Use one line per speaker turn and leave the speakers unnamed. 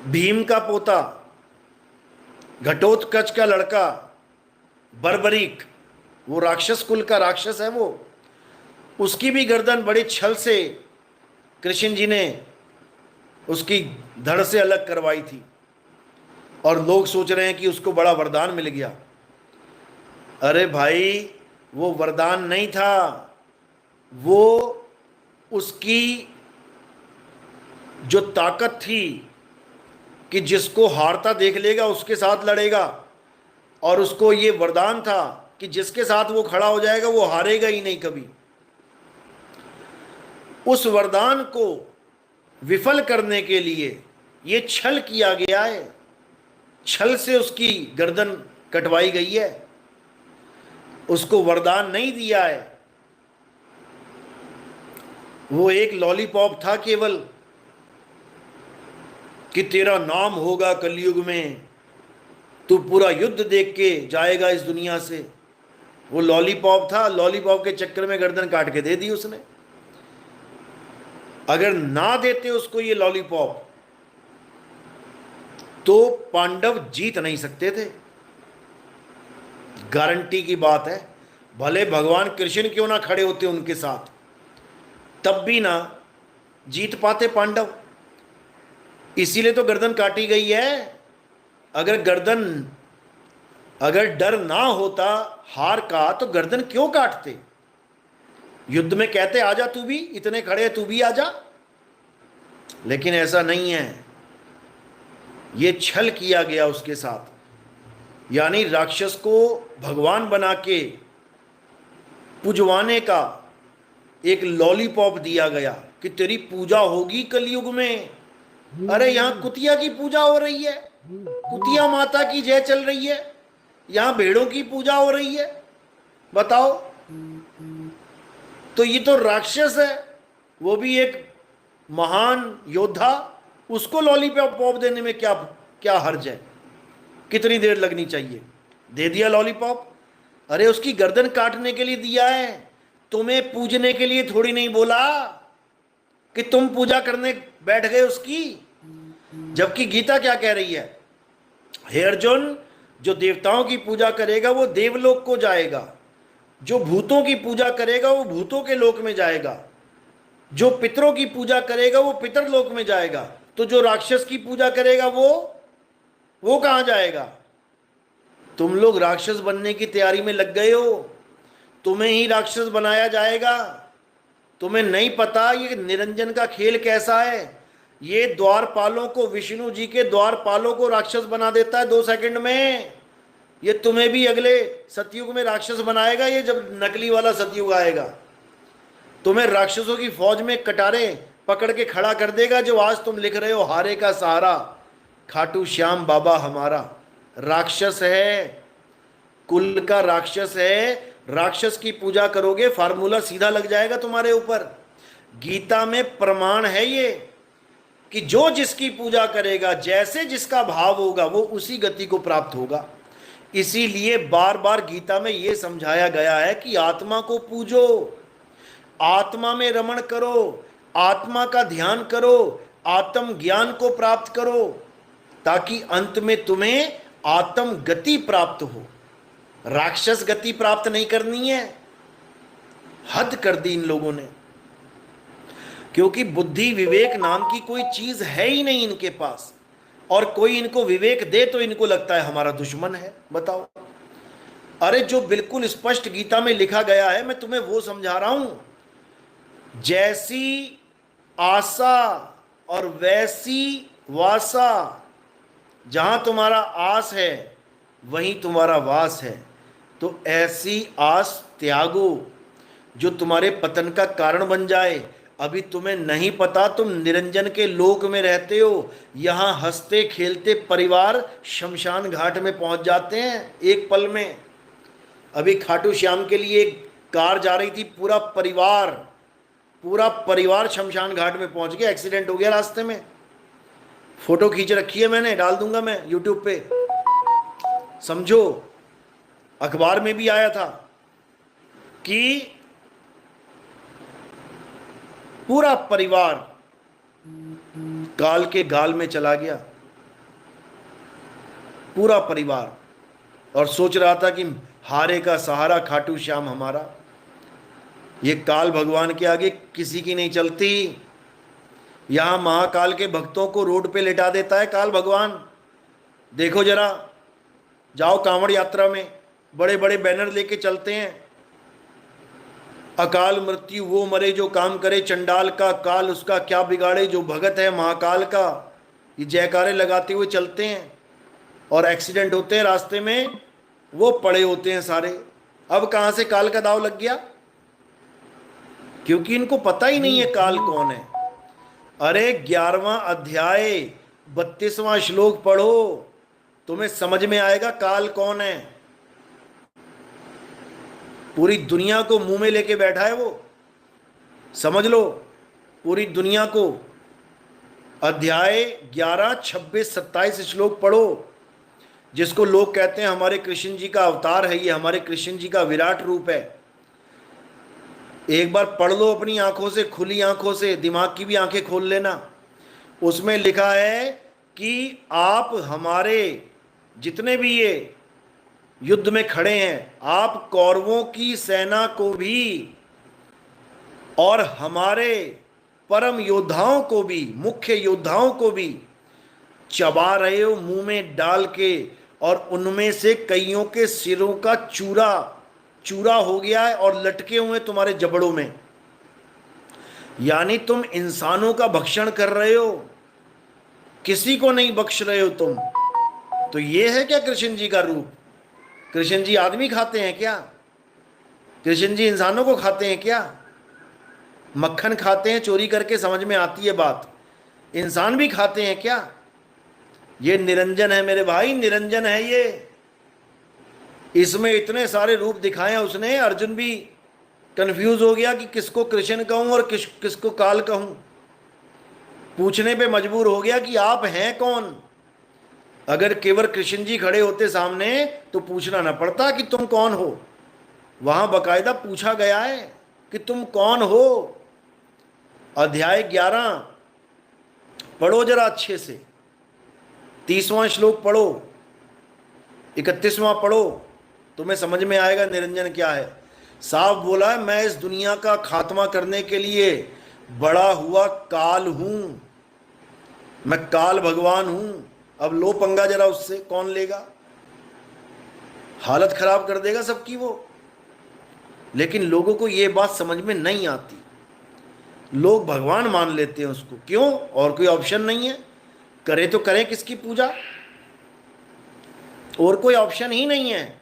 भीम का पोता, घटोत्कच का लड़का बर्बरीक, वो राक्षस कुल का राक्षस है वो, उसकी भी गर्दन बड़े छल से कृष्ण जी ने उसकी धड़ से अलग करवाई थी। और लोग सोच रहे हैं कि उसको बड़ा वरदान मिल गया। अरे भाई, वो वरदान नहीं था, वो उसकी जो ताकत थी कि जिसको हारता देख लेगा उसके साथ लड़ेगा। और उसको ये वरदान था कि जिसके साथ वो खड़ा हो जाएगा वो हारेगा ही नहीं कभी। उस वरदान को विफल करने के लिए ये छल किया गया है, छल से उसकी गर्दन कटवाई गई है। उसको वरदान नहीं दिया है, वो एक लॉलीपॉप था केवल कि तेरा नाम होगा कलयुग में, तू पूरा युद्ध देख के जाएगा इस दुनिया से। वो लॉलीपॉप था, लॉलीपॉप के चक्कर में गर्दन काट के दे दी उसने। अगर ना देते उसको ये लॉलीपॉप तो पांडव जीत नहीं सकते थे, गारंटी की बात है। भले भगवान कृष्ण क्यों ना खड़े होते उनके साथ, तब भी ना जीत पाते पांडव। इसीलिए तो गर्दन काटी गई है। अगर डर ना होता हार का तो गर्दन क्यों काटते? युद्ध में कहते आजा तू भी, इतने खड़े तू भी आजा। लेकिन ऐसा नहीं है, ये छल किया गया उसके साथ। यानी राक्षस को भगवान बना के पुजवाने का एक लॉलीपॉप दिया गया कि तेरी पूजा होगी कलयुग में। अरे यहां कुतिया की पूजा हो रही है, कुतिया माता की जय चल रही है, यहां भेड़ों की पूजा हो रही है, बताओ। तो ये तो राक्षस है, वो भी एक महान योद्धा, उसको लॉलीपॉप देने में क्या क्या हर्ज है? कितनी देर लगनी चाहिए? दे दिया लॉलीपॉप। अरे उसकी गर्दन काटने के लिए दिया है, तुम्हें पूजने के लिए थोड़ी नहीं बोला कि तुम पूजा करने बैठ गए उसकी। जबकि गीता क्या कह रही है? हे अर्जुन, जो देवताओं की पूजा करेगा वो देवलोक को जाएगा, जो भूतों की पूजा करेगा वो भूतों के लोक में जाएगा, जो पितरों की पूजा करेगा वो पितर लोक में जाएगा। तो जो राक्षस की पूजा करेगा वो कहां जाएगा? तुम लोग राक्षस बनने की तैयारी में लग गए हो, तुम्हें ही राक्षस बनाया जाएगा। तुम्हें नहीं पता ये निरंजन का खेल कैसा है। ये द्वारपालों को, विष्णु जी के द्वारपालों को राक्षस बना देता है 2 सेकंड में। ये तुम्हें भी अगले सतयुग में राक्षस बनाएगा, ये जब नकली वाला सतयुग आएगा। तुम्हें राक्षसों की फौज में कटारे पकड़ के खड़ा कर देगा। जो आज तुम लिख रहे हो हारे का सहारा, खाटू श्याम बाबा हमारा राक्षस है, कुल का राक्षस है। राक्षस की पूजा करोगे फार्मूला सीधा लग जाएगा तुम्हारे ऊपर। गीता में प्रमाण है ये कि जो जिसकी पूजा करेगा, जैसे जिसका भाव होगा वो उसी गति को प्राप्त होगा। इसीलिए बार बार गीता में यह समझाया गया है कि आत्मा को पूजो, आत्मा में रमण करो, आत्मा का ध्यान करो, आत्म ज्ञान को प्राप्त करो, ताकि अंत में तुम्हें आत्म गति प्राप्त हो। राक्षस गति प्राप्त नहीं करनी है। हद कर दी इन लोगों ने, क्योंकि बुद्धि विवेक नाम की कोई चीज है ही नहीं इनके पास। और कोई इनको विवेक दे तो इनको लगता है हमारा दुश्मन है। बताओ। अरे जो बिल्कुल स्पष्ट गीता में लिखा गया है, मैं तुम्हें वो समझा रहा हूं। जैसी आशा और वैसी वासा, जहां तुम्हारा आस है वहीं तुम्हारा वास है। तो ऐसी आस त्यागो जो तुम्हारे पतन का कारण बन जाए। अभी तुम्हें नहीं पता, तुम निरंजन के लोक में रहते हो। यहां हंसते खेलते परिवार शमशान घाट में पहुंच जाते हैं एक पल में। अभी खाटू श्याम के लिए एक कार जा रही थी, पूरा परिवार शमशान घाट में पहुंच गया। एक्सीडेंट हो गया रास्ते में। फोटो खींच रखी है मैंने, डाल दूंगा मैं यूट्यूब पे, समझो। अखबार में भी आया था कि पूरा परिवार काल के गाल में चला गया। पूरा परिवार, और सोच रहा था कि हारे का सहारा खाटू श्याम हमारा। ये काल भगवान के आगे किसी की नहीं चलती। यहां महाकाल के भक्तों को रोड पे लेटा देता है काल भगवान। देखो जरा, जाओ कांवड़ यात्रा में, बड़े बड़े बैनर लेके चलते हैं, अकाल मृत्यु वो मरे जो काम करे चंडाल का, काल उसका क्या बिगाड़े जो भगत है महाकाल का। ये जयकारे लगाते हुए चलते हैं, और एक्सीडेंट होते हैं रास्ते में, वो पड़े होते हैं सारे। अब कहां से काल का दाव लग गया? क्योंकि इनको पता ही नहीं है काल कौन है। अरे 11वां अध्याय 32वां श्लोक पढ़ो, तुम्हें समझ में आएगा काल कौन है। पूरी दुनिया को मुंह में लेके बैठा है वो, समझ लो, पूरी दुनिया को। अध्याय 11, 26, 27 श्लोक पढ़ो, जिसको लोग कहते हैं हमारे कृष्ण जी का अवतार है, ये हमारे कृष्ण जी का विराट रूप है। एक बार पढ़ लो अपनी आंखों से, खुली आंखों से, दिमाग की भी आंखें खोल लेना। उसमें लिखा है कि आप हमारे जितने भी ये युद्ध में खड़े हैं, आप कौरवों की सेना को भी और हमारे परम योद्धाओं को भी, मुख्य योद्धाओं को भी चबा रहे हो मुंह में डाल के, और उनमें से कईयों के सिरों का चूरा चूरा हो गया है और लटके हुए तुम्हारे जबड़ों में। यानी तुम इंसानों का भक्षण कर रहे हो, किसी को नहीं बख्श रहे हो तुम। तो ये है क्या कृष्ण जी का रूप? कृष्ण जी आदमी खाते हैं क्या? कृष्ण जी इंसानों को खाते हैं क्या? मक्खन खाते हैं चोरी करके, समझ में आती है बात। इंसान भी खाते हैं क्या? ये निरंजन है मेरे भाई, निरंजन है ये। इसमें इतने सारे रूप दिखाए उसने, अर्जुन भी कंफ्यूज हो गया कि किसको कृष्ण कहूं और किसको काल कहूं। पूछने पे मजबूर हो गया कि आप हैं कौन। अगर केवल कृष्ण जी खड़े होते सामने तो पूछना ना पड़ता कि तुम कौन हो। वहां बकायदा पूछा गया है कि तुम कौन हो। अध्याय 11 पढ़ो जरा अच्छे से, 30वां श्लोक पढ़ो, 31वां पढ़ो, तुम्हें समझ में आएगा निरंजन क्या है। साफ बोला है, मैं इस दुनिया का खात्मा करने के लिए बड़ा हुआ काल हूं, मैं काल भगवान हूं। अब लो पंगा जरा उससे, कौन लेगा? हालत खराब कर देगा सबकी वो। लेकिन लोगों को ये बात समझ में नहीं आती, लोग भगवान मान लेते हैं उसको। क्यों? और कोई ऑप्शन नहीं है। करे तो करें किसकी पूजा? और कोई ऑप्शन ही नहीं है।